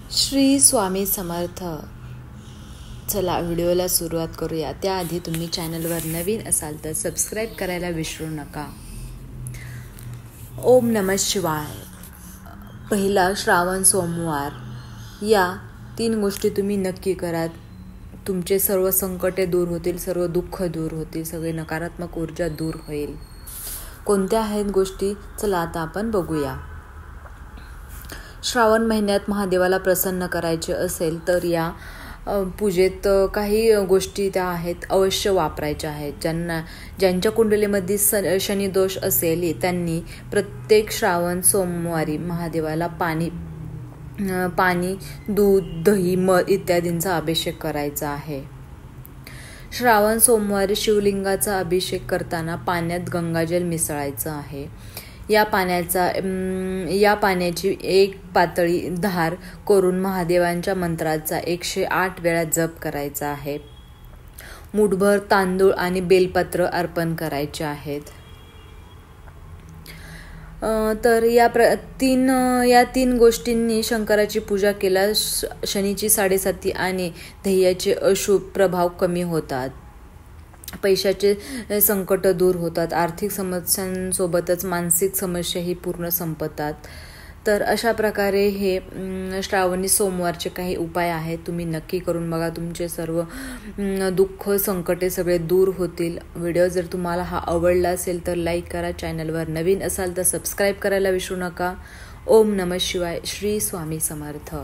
श्री स्वामी समर्थ. चला व्हिडिओला सुरुवात करूया. त्याआधी तुम्ही चॅनलवर नवीन असाल तर सबस्क्राईब करायला विसरू नका. ओम नमः शिवाय. पहिला श्रावण सोमवार. या 3 गोष्टी तुम्ही नक्की करा. तुमचे सर्व संकटे दूर होतील, सर्व दुःख दूर होतील, सगळे नकारात्मक ऊर्जा दूर होईल. कोणत्या आहेत गोष्टी? चला आता आपण बघूया. श्रावण महिन्यात महादेवाला प्रसन्न करायचे असेल तर या पूजेत काही गोष्टी त्या आहेत अवश्य वापरायच्या आहेत. ज्यांच्या कुंडलीमध्ये शनिदोष असेल त्यांनी प्रत्येक श्रावण सोमवारी महादेवाला पाणी, दूध, दही, मध इत्यादींचा अभिषेक करायचा आहे. श्रावण सोमवारी शिवलिंगाचा अभिषेक करताना पाण्यात गंगाजल मिसळायचं आहे. या पाण्याची एक पातळी धार करून महादेवांच्या मंत्राचा 108 वेळा जप करायचा आहे. मुठभर तांदूळ आणि बेलपत्र अर्पण करायचे आहेत. तर या 3 गोष्टींनी शंकराची पूजा केल्यास शनीची 7.5 आणि ध्येयाचे अशुभ प्रभाव कमी होतात. पैशाचे संकट दूर होतात. आर्थिक समस्यांसोबतच मानसिक समस्याही पूर्ण संपतात. तर अशा प्रकारे हे श्रावणी सोमवारचे काही उपाय आहेत. तुम्ही नक्की करून बघा. तुमचे सर्व दुःख संकटे सगळे दूर होतील. व्हिडिओ जर तुम्हाला हा आवडला असेल तर लाईक करा. चॅनलवर नवीन असाल तर सबस्क्राईब करायला विसरू नका. ओम नमः शिवाय. श्री स्वामी समर्थ.